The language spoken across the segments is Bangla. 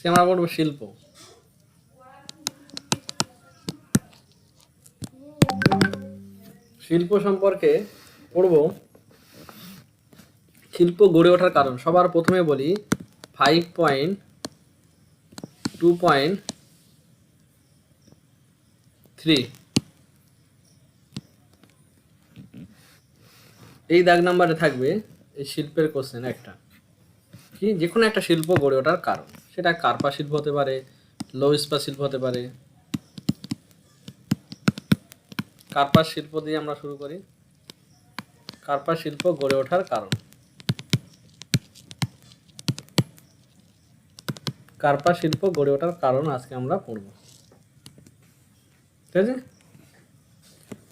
আমরা পড়বো শিল্প। শিল্প সম্পর্কে পড়বো শিল্প গড়ে ওঠার কারণ। সবার প্রথমে বলি 5.2.3 এই দাগ নাম্বারে থাকবে এই শিল্পের কোশ্চেন একটা, কি যে কোনো একটা শিল্প গড়ে ওঠার কারণ। সেটা কার্পা শিল্প হতে পারে, লৌহ ইস্পাত শিল্প হতে পারে। কার্পা শিল্প দিয়ে আমরা শুরু করি। কার্পা শিল্প গড়ে ওঠার কারণ। কার্পা শিল্প গড়ে ওঠার কারণ আজকে আমরা পড়ব, ঠিক আছে?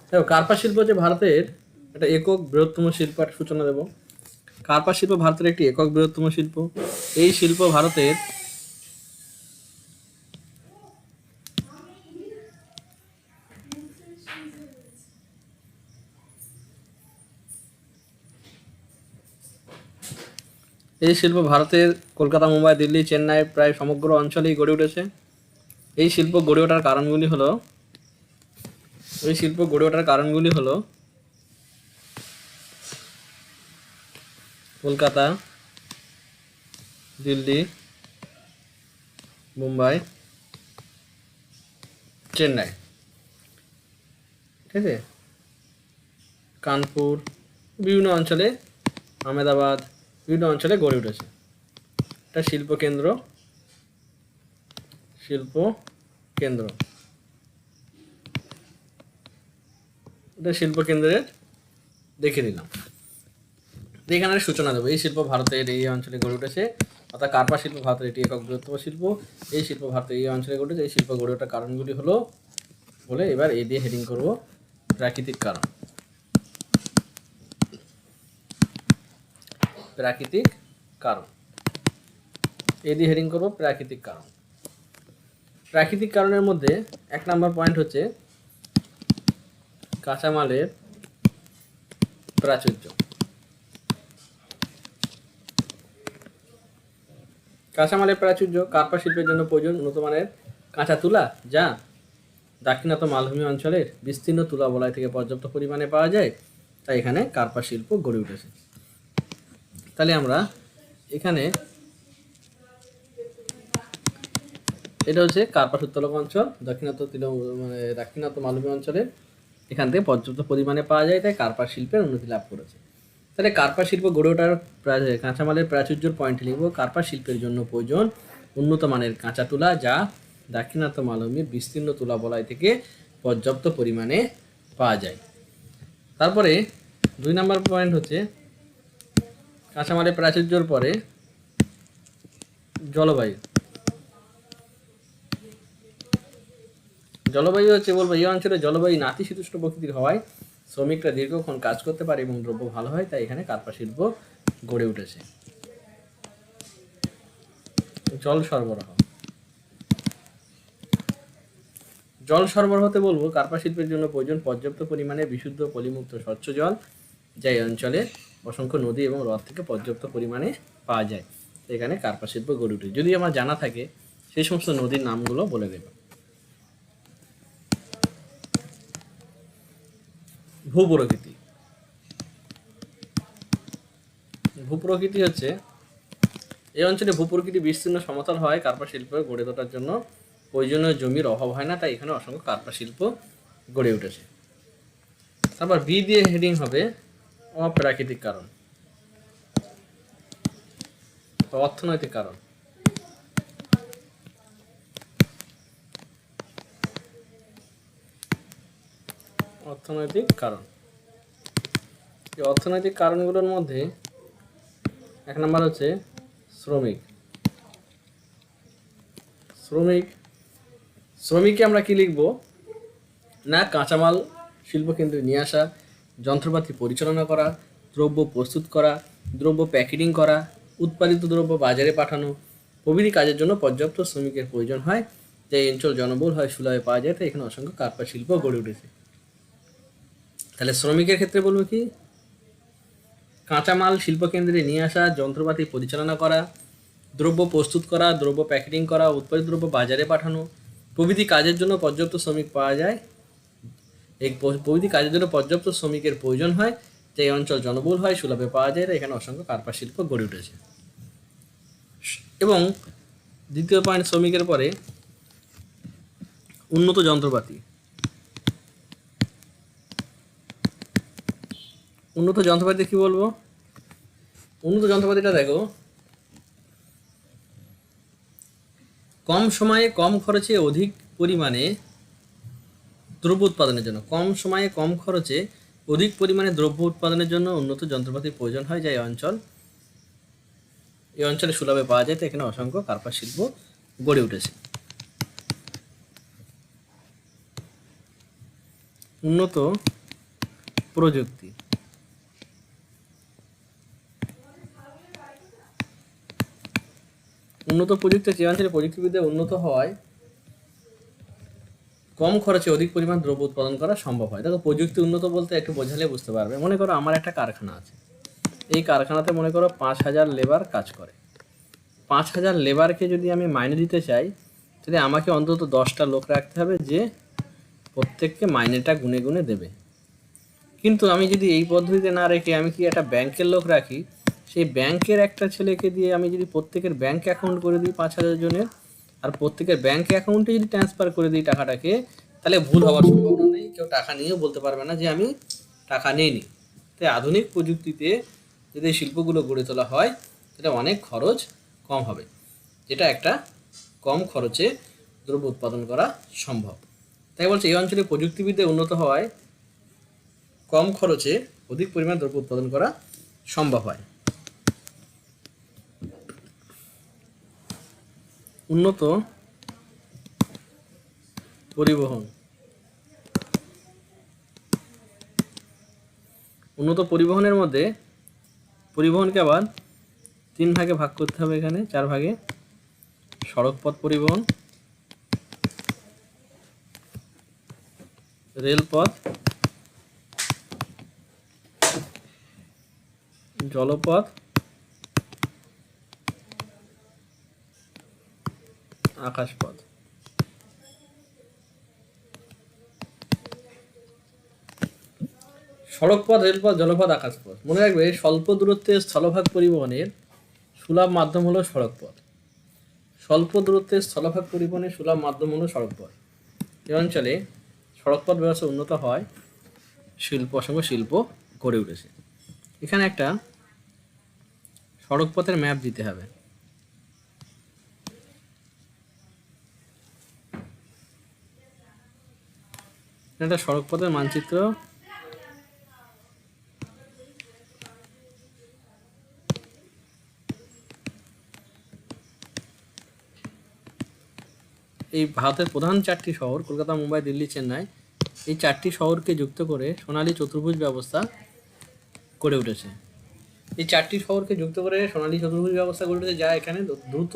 দেখো, কার্পা শিল্প হচ্ছে ভারতের একটা একক বৃহত্তম শিল্পের সূচনা দেব। কার্পা শিল্প ভারতের একটি একক বৃহত্তম শিল্প। এই শিল্প ভারতের কলকাতা, মুম্বাই, দিল্লি, চেন্নাই প্রায় সমগ্র অঞ্চলেই গড়ে উঠেছে। এই শিল্প গড়ে ওঠার কারণগুলি হলো কলকাতা, দিল্লি, মুম্বাই, চেন্নাই, ঠিক আছে, কানপুর, বিভিন্ন অঞ্চলে, আহমেদাবাদ, বিভিন্ন অঞ্চলে গড়ে উঠেছে। এটা শিল্প কেন্দ্র। এটা শিল্প কেন্দ্রের দেখে দিলাম। এখানে সূচনা দেবো। এই শিল্প ভারতের এই অঞ্চলে গড়ে উঠেছে, অর্থাৎ কার্পা শিল্প ভারতের এটি একক বৃহত্তম শিল্প। এই শিল্প ভারতের এই অঞ্চলে গড়ে উঠেছে। এই শিল্প গড়ে ওঠার কারণগুলি হলো বলে এবার এই দিয়ে হেডিং করব প্রাকৃতিক কারণ। প্রাকৃতিক কারণ, এই দিয়ে হেডিং করব প্রাকৃতিক কারণ। প্রাকৃতিক কারণের মধ্যে 1 নম্বর পয়েন্ট হচ্ছে কাঁচামালের প্রাচুর্য। কাঁচামালের প্রাচুর্য কার্পা শিল্পের জন্য প্রয়োজন উন্নত মানের কাঁচা তুলা, যা দাক্ষিণাত্য মালভূমি অঞ্চলের বিস্তীর্ণ তুলা বলয় থেকে পর্যাপ্ত পরিমাণে পাওয়া যায়। তাই এখানে কার্পা শিল্প গড়ে উঠেছে। তাহলে আমরা এখানে এটা হচ্ছে কার্পা উত্তোলক অঞ্চল, দাক্ষিণাত্য মালভূমি অঞ্চলের এখান থেকে পর্যাপ্ত পরিমাণে পাওয়া যায়, তাই কার্পা শিল্পের উন্নতি লাভ করেছে। তাহলে কার্পা শিল্প গড়ে ওঠার কাঁচামালের প্রাচুর্যের পয়েন্টে লিখব, কার্পা শিল্পের জন্য প্রয়োজন উন্নত মানের কাঁচা তুলা, যা দাক্ষিণাত্য মালভূমির বিস্তীর্ণ তুলা বলয় থেকে পর্যাপ্ত পরিমাণে পাওয়া যায়। তারপরে 2 নম্বর পয়েন্ট হচ্ছে কাঁচামালের প্রাচুর্যের পরে জলবায়ু। জলবায়ু হচ্ছে বলবো এই অঞ্চলে জলবায়ু নাতিশীতোষ্ণ প্রকৃতির হওয়ায় শ্রমিকরা দীর্ঘক্ষণ কাজ করতে পারে এবং দ্রব্য ভালো হয়, তাই এখানে কার্পা শিল্প গড়ে উঠেছে। জল সরবরাহতে বলবো কার্পা শিল্পের জন্য প্রয়োজন পর্যাপ্ত পরিমাণে বিশুদ্ধ পলিমুক্ত স্বচ্ছ জল, যা এই অঞ্চলে অসংখ্য নদী এবং হ্রদ থেকে পর্যাপ্ত পরিমাণে পাওয়া যায়। এখানে কার্পা শিল্প গড়ে উঠেছে। যদি আমার জানা থাকে সেই সমস্ত নদীর নামগুলো বলে দেব। ভূপ্রকৃতি হচ্ছে এই অঞ্চলে ভূপ্রকৃতি বিস্তীর্ণ সমতল হয়, কার্পা শিল্প গড়ে তোলার জন্য প্রয়োজনীয় জমির অভাব হয় না, তাই এখানে অসংখ্য কার্পা শিল্প গড়ে উঠেছে। তারপর বি দিয়ে হেডিং হবে অপ্রাকৃতিক কারণ, অর্থনৈতিক কারণ। এই অর্থনৈতিক কারণগুলোর মধ্যে 1 নম্বর হচ্ছে শ্রমিককে আমরা কি লিখব না, কাঁচামাল শিল্প কেন্দ্রে নিয়ে আসা, যন্ত্রপাতি পরিচালনা করা, দ্রব্য প্রস্তুত করা, দ্রব্য প্যাকেটিং করা, উৎপাদিত দ্রব্য বাজারে পাঠানো প্রভৃতি কাজের জন্য পর্যাপ্ত শ্রমিকের প্রয়োজন হয়, যে এই অঞ্চল জনবহুল হয়, সুলভে পাওয়া যায়, তাই এখানে অসংখ্য কার্পা শিল্প গড়ে উঠেছে। তাহলে শ্রমিকের ক্ষেত্রে বলবো কি, কাঁচামাল শিল্প কেন্দ্রে নিয়ে আসা, যন্ত্রপাতি পরিচালনা করা, দ্রব্য প্রস্তুত করা, দ্রব্য প্যাকেটিং করা, উৎপাদিত দ্রব্য বাজারে পাঠানো প্রভৃতি কাজের জন্য পর্যাপ্ত শ্রমিক পাওয়া যায়। এই প্রভৃতি কাজের জন্য পর্যাপ্ত শ্রমিকের প্রয়োজন হয়, যে এই অঞ্চল জনবহুল হয়, সুলভে পাওয়া যায়, এখানে অসংখ্য কার্পাস শিল্প গড়ে উঠেছে। এবং দ্বিতীয় পয়েন্ট, শ্রমিকের পরে উন্নত যন্ত্রপাতি। উন্নত যন্ত্রপাতি কি বলবো? উন্নত যন্ত্রপাতিটা দেখো, কম সময়ে কম খরচে অধিক পরিমাণে দ্রব্য উৎপাদনের জন্য, কম সময়ে কম খরচে অধিক পরিমাণে দ্রব্য উৎপাদনের জন্য উন্নত যন্ত্রপাতির প্রয়োজন হয়, যা এই অঞ্চলে সুলভে পাওয়া যায়, তো এখানে অসংখ্য কার্পাস শিল্প গড়ে উঠেছে। উন্নত প্রযুক্তি। উন্নত প্রযুক্তি যে অঞ্চলে প্রযুক্তিবিদ্যা উন্নত হওয়ায় কম খরচে অধিক পরিমাণ দ্রব্য উৎপাদন করা সম্ভব হয়। দেখো, প্রযুক্তি উন্নত বলতে একটু বোঝালে বুঝতে পারবে। মনে করো আমার একটা কারখানা আছে, এই কারখানাতে মনে করো 5,000 লেবার কাজ করে। 5,000 লেবারকে যদি আমি মাইনে দিতে চাই, তাহলে আমাকে অন্তত 10টা লোক রাখতে হবে, যে প্রত্যেককে মাইনেটা গুনে গুনে দেবে। কিন্তু আমি যদি এই পদ্ধতিতে না রেখে আমি কি একটা ব্যাংকের লোক রাখি, সেই ব্যাংকের একটা ছেলেকে দিয়ে আমি যদি প্রত্যেকের ব্যাংক অ্যাকাউন্ট করে দিই 5,000 জনের, আর প্রত্যেকের ব্যাংক অ্যাকাউন্টে যদি ট্রান্সফার করে দিই টাকাটাকে, তাহলে ভুল হওয়ার সম্ভাবনা নেই। কেউ টাকা নিয়েও বলতে পারবে না যে আমি টাকা নিইনি। তাই আধুনিক প্রযুক্তিতে যদি এই শিল্পগুলো গড়ে তোলা হয়, তাহলে অনেক খরচ কম হবে, যেটা একটা কম খরচে দ্রব্য উৎপাদন করা সম্ভব। তাই বলছে এই অঞ্চলে প্রযুক্তিবিদ্যা উন্নত হওয়ায় কম খরচে অধিক পরিমাণ দ্রব্য উৎপাদন করা সম্ভব হয়। উন্নত পরিবহন। উন্নত পরিবহনের মধ্যে পরিবহনকে আবার 3 ভাগে ভাগ করতে হবে, এখানে 4 ভাগে। সড়কপথ পরিবহন, রেলপথ, জলপথ, আকাশপথ। সড়কপথ, রেলপথ, জলপথ, আকাশপথ। মনে রাখবে, স্বল্প দূরত্বের স্থলভাগ পরিবহনের সুলভ মাধ্যম হলো সড়কপথ। স্বল্প দূরত্বের স্থলভাগ পরিবহনের সুলভ মাধ্যম হলো সড়কপথ। এই অঞ্চলে সড়কপথ ব্যবস্থা উন্নত হয়, অসংখ্য শিল্প গড়ে উঠেছে। এখানে একটা সড়কপথের ম্যাপ দিতে হবে। একটা সড়কপথের মানচিত্র। এই ভারতের প্রধান 4টি শহর, কলকাতা, মুম্বাই, দিল্লি, চেন্নাই, এই 4টি শহরকে যুক্ত করে সোনালী চতুর্ভুজ ব্যবস্থা গড়ে উঠেছে। এই 4টি শহরকে যুক্ত করে সোনালী চতুর্ভুজ ব্যবস্থা গড়ে উঠেছে, যা এখানে দ্রুত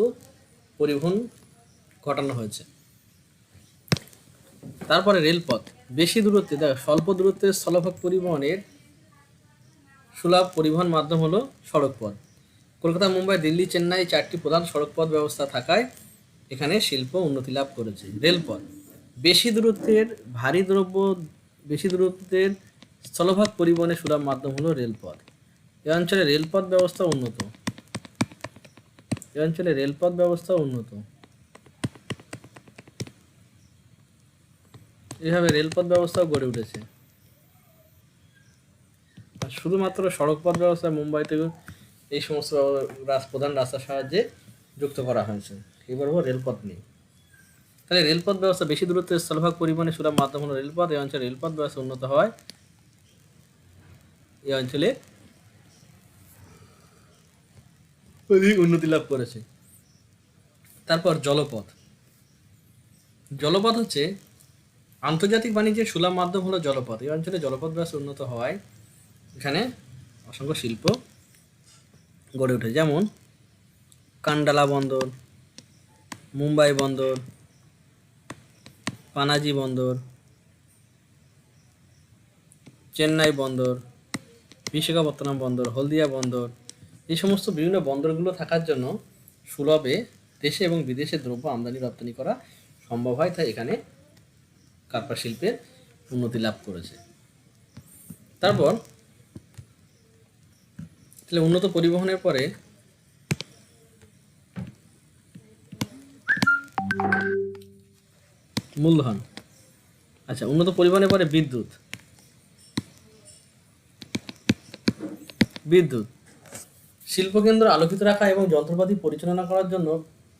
পরিবহন ঘটানো হয়েছে। তারপরে রেলপথ। বেশি দূরত্বে, দেখো, স্বল্প দূরত্বের স্থলভাগ পরিবহনের সুলভ পরিবহন মাধ্যম হলো সড়কপথ। কলকাতা, মুম্বাই, দিল্লি, চেন্নাই 4টি প্রধান সড়কপথ ব্যবস্থা থাকায় এখানে শিল্প উন্নতি লাভ করেছে। রেলপথ। বেশি দূরত্বের স্থলভাগ পরিবহনের সুলভ মাধ্যম হলো রেলপথ। এ অঞ্চলে রেলপথ ব্যবস্থা উন্নত। এভাবে রেলপথ ব্যবস্থাও গড়ে উঠেছে। আর শুধুমাত্র সড়কপথ ব্যবস্থা মুম্বাই থেকে এই সমস্ত প্রধান রাস্তার সাহায্যে যুক্ত করা হয়েছে। এবার রেলপথ নেই। তাহলে রেলপথ ব্যবস্থা, বেশি দূরত্বের স্থলভাগ পরিবহনের সুলভ মাধ্যম হলো রেলপথ। এই অঞ্চলে রেলপথ ব্যবস্থা উন্নত হয়, এই অঞ্চলে অধিক উন্নতি লাভ করেছে। তারপর জলপথ। জলপথ হচ্ছে আন্তর্জাতিক বাণিজ্যের সুলভ মাধ্যম হলো জলপথ। এই অঞ্চলে জলপথ ব্যবস্থা উন্নত হওয়ায় এখানে অসংখ্য শিল্প গড়ে ওঠে, যেমন কান্ডালা বন্দর, মুম্বাই বন্দর, পানাজি বন্দর, চেন্নাই বন্দর, বিশাখাপত্তনম বন্দর, হলদিয়া বন্দর। এই সমস্ত বিভিন্ন বন্দরগুলো থাকার জন্য সুলভে দেশে এবং বিদেশে দ্রব্য আমদানি রপ্তানি করা সম্ভব হয়, তাই এখানে কার্পাস শিল্পের উন্নতি লাভ করেছে। তারপর তাহলে উন্নত পরিবহনের পরে মূলধন। আচ্ছা, উন্নত পরিবহনের পরে বিদ্যুৎ। শিল্পকেন্দ্র আলোকিত রাখা এবং যন্ত্রপাতি পরিচালনা করার জন্য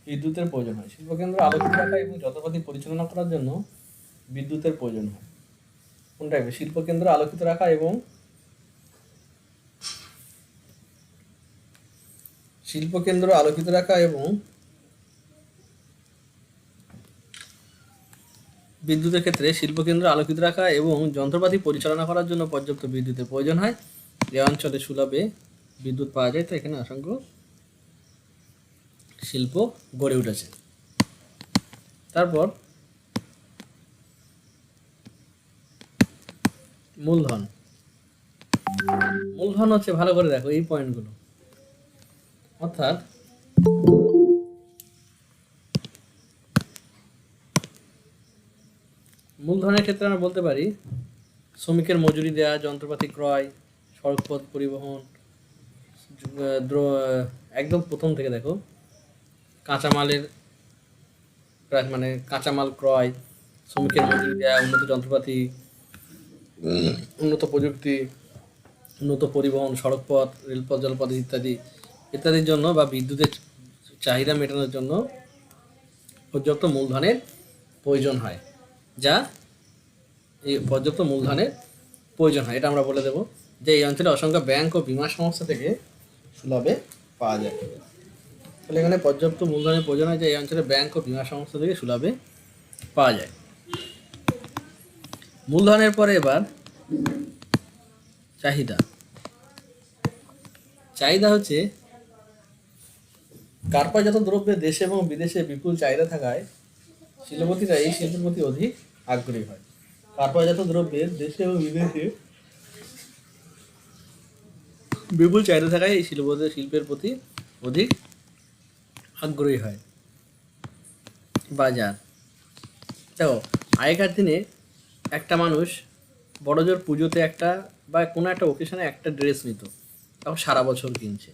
বিদ্যুতের প্রয়োজন হয়। শিল্পকেন্দ্র আলোকিত রাখা এবং যন্ত্রপাতি পরিচালনা করার জন্য বিদ্যুতের প্রয়োজন হয়। কোনটা? শিল্পকেন্দ্র আলোকিত রাখা এবং বিদ্যুতের ক্ষেত্রে শিল্পকেন্দ্র আলোকিত রাখা এবং যন্ত্রপাতি পরিচালনা করার জন্য পর্যাপ্ত বিদ্যুতের প্রয়োজন হয়। এই অঞ্চলে সুলভে বিদ্যুৎ পাওয়া যায়, তো এখানে অসংখ্য শিল্প গড়ে উঠেছে। তারপর মূলধন। মূলধন হচ্ছে, ভালো করে দেখো এই পয়েন্টগুলো, অর্থাৎ মূলধনের ক্ষেত্রে আমরা বলতে পারি শ্রমিকের মজুরি দেওয়া, যন্ত্রপাতি ক্রয়, সড়কপথ পরিবহন, একদম প্রথম থেকে দেখো কাঁচামালের মানে কাঁচামাল ক্রয়, শ্রমিকের মজুরি দেওয়া, উন্নত যন্ত্রপাতি, উন্নত প্রযুক্তি, উন্নত পরিবহন, সড়কপথ, রেলপথ, জলপথ ইত্যাদির জন্য বা বিদ্যুতের চাহিদা মেটানোর জন্য পর্যাপ্ত মূলধনের প্রয়োজন হয়, যা এই পর্যাপ্ত মূলধনের প্রয়োজন হয়। এটা আমরা বলে দেবো যে এই অঞ্চলে অসংখ্য ব্যাংক ও বীমা সংস্থা থেকে সুলভে পাওয়া যায়। তাহলে এখানে পর্যাপ্ত মূলধনের প্রয়োজন হয় যে এই অঞ্চলে ব্যাংক ও বীমা সংস্থা থেকে সুলভে পাওয়া যায়। মূলধনের পরে এবার চাহিদা। চাহিদা হচ্ছে কার্পাসজাত দ্রব্যের দেশে এবং বিদেশে বিপুল চাহিদা থাকায় শিল্পপতিরা এই শিল্পের প্রতি অধিক আগ্রহী হয়। কার্পাসজাত দ্রব্যের দেশে এবং বিদেশে বিপুল চাহিদা থাকায় এই শিল্পের প্রতি অধিক আগ্রহী হয়। বাজার। দেখো, আগেকার দিনে একটা মানুষ বড়জোর পুজোতে একটা বা কোনো একটা ওকেশনে একটা ড্রেস নিত, তখন সারা বছর কিনছে।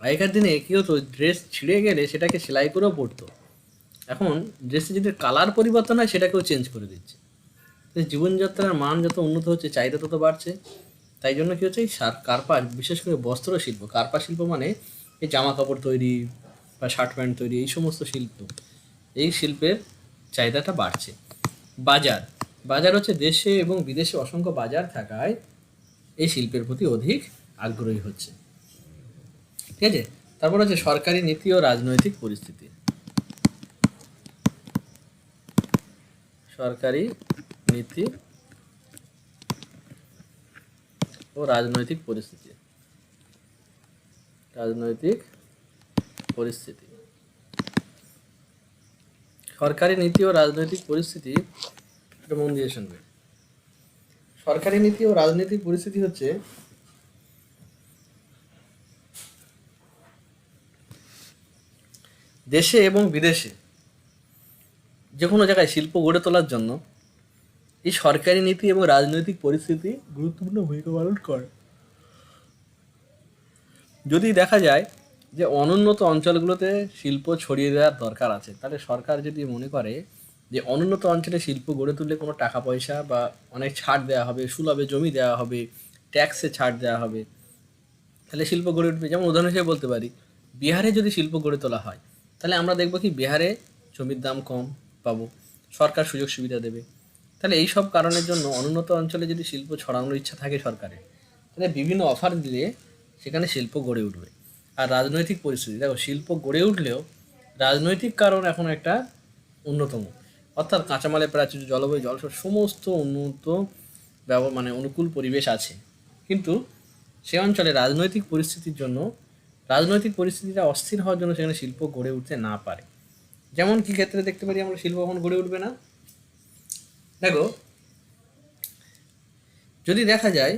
আগেকার দিনে কী হতো, ড্রেস ছিঁড়ে গেলে সেটাকে সেলাই করেও পরতো। এখন ড্রেসে যদি কালার পরিবর্তন হয় সেটাকেও চেঞ্জ করে দিচ্ছে। জীবনযাত্রার মান যত উন্নত হচ্ছে, চাহিদা তত বাড়ছে। তাই জন্য কী হচ্ছে, এই কার্পাস, বিশেষ করে বস্ত্র শিল্প, কার্পাস শিল্প মানে এই জামা কাপড় তৈরি বা শার্ট প্যান্ট তৈরি, এই সমস্ত শিল্প, এই শিল্পের চাহিদাটা বাড়ছে। বাজার। বাজার হচ্ছে দেশে এবং বিদেশে অসংখ্য বাজার থাকায় এই শিল্পের প্রতি অধিক আগ্রহী হচ্ছে। ঠিক আছে। তারপর হচ্ছে সরকারি নীতি ও রাজনৈতিক পরিস্থিতি। সরকারি নীতি ও রাজনৈতিক পরিস্থিতি। সরকারি নীতি ও রাজনৈতিক পরিস্থিতি, এটা মন দিয়ে শুনবে। সরকারি নীতি ও রাজনৈতিক পরিস্থিতি হচ্ছে দেশে এবং বিদেশে যে কোনো জায়গায় শিল্প গড়ে তোলার জন্য এই সরকারি নীতি এবং রাজনৈতিক পরিস্থিতি গুরুত্বপূর্ণ ভূমিকা পালন করে। যদি দেখা যায় যে অনুন্নত অঞ্চলগুলোতে শিল্প ছড়িয়ে দেওয়ার দরকার আছে, তাহলে সরকার যদি মনে করে যে অনুন্নত অঞ্চলে শিল্প গড়ে তুললে কোনো টাকা পয়সা বা অনেক ছাড় দেওয়া হবে, সুলভে জমি দেওয়া হবে, ট্যাক্সে ছাড় দেওয়া হবে, তাহলে শিল্প গড়ে উঠবে। যেমন উদাহরণ হিসেবে বলতে পারি, বিহারে যদি শিল্প গড়ে তোলা হয়, তাহলে আমরা দেখবো কি বিহারে জমির দাম কম পাবো, সরকার সুযোগ সুবিধা দেবে। তাহলে এই সব কারণের জন্য অনুন্নত অঞ্চলে যদি শিল্প ছড়ানোর ইচ্ছা থাকে সরকারের, তাহলে বিভিন্ন অফার দিলে সেখানে শিল্প গড়ে উঠবে। আর রাজনৈতিক পরিস্থিতি, দেখো শিল্প গড়ে উঠলেও রাজনৈতিক কারণ এখন একটা অন্যতম, অর্থাৎ কাঁচামালের প্রাচুর্য, জলবায়ু, জলস্রোত, সমস্ত উন্নত মানে অনুকূল পরিবেশ আছে, কিন্তু সে অঞ্চলে রাজনৈতিক পরিস্থিতিটা অস্থির হওয়ার জন্য সেখানে শিল্প গড়ে উঠতে না পারে। যেমন কি ক্ষেত্রে দেখতে পারি আমরা শিল্প কখন গড়ে উঠবে না? দেখো, যদি দেখা যায়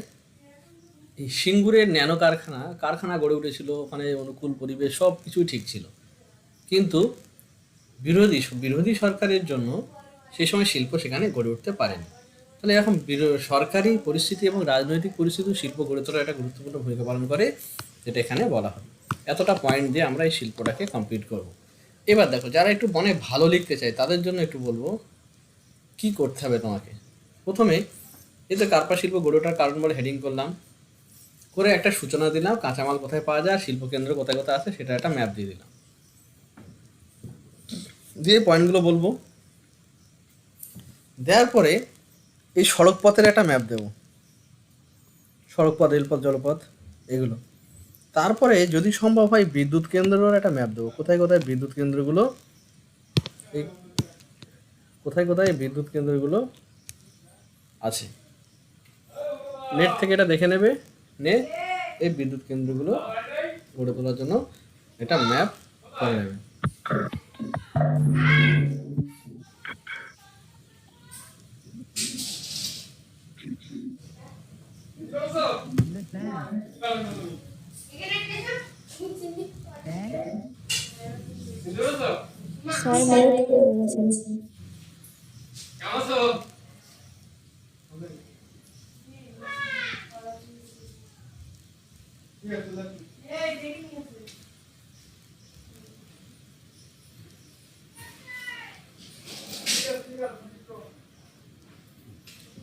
এই সিঙ্গুরের ন্যানো কারখানা গড়ে উঠেছিল, ওখানে অনুকূল পরিবেশ সব কিছুই ঠিক ছিল, কিন্তু বিরোধী সরকারের জন্য সেই সময় শিল্প সেখানে গড়ে উঠতে পারেনি। তাহলে এখন সরকারি পরিস্থিতি এবং রাজনৈতিক পরিস্থিতি শিল্প গড়ে তোলার একটা গুরুত্বপূর্ণ ভূমিকা পালন করে, যেটা এখানে বলা হয়। এতটা পয়েন্ট দিয়ে আমরা এই শিল্পটাকে কমপ্লিট করব। এবার দেখো, যারা একটু মনে ভালো লিখতে চায় তাদের জন্য একটু বলবো কি করতে হবে তোমাকে। প্রথমে এই যে কার্পা শিল্প গড়ে ওঠার কারণ বলে হেডিং করলাম, করে একটা সূচনা দিলাম, কাঁচামাল কোথায় পাওয়া যায়, শিল্প কেন্দ্র কোথায় কোথায় আছে সেটা একটা ম্যাপ দিয়ে দিলাম, দিয়ে পয়েন্টগুলো বলবো। দেওয়ার পরে এই সড়ক পথের একটা ম্যাপ দেবো, সড়কপথ, রেলপথ, জলপথ এগুলো। তারপরে যদি সম্ভব হয় বিদ্যুৎ কেন্দ্রের একটা ম্যাপ দেবো, কোথায় কোথায় বিদ্যুৎ কেন্দ্রগুলো, এই কোথায় কোথায় বিদ্যুৎ কেন্দ্রগুলো আছে। নেট থেকে এটা দেখে নেবে, নে এই বিদ্যুৎ কেন্দ্রগুলো গড়ে তোলার জন্য এটা ম্যাপ করে নেবে। স্যার মিউট করে দিয়েছেন।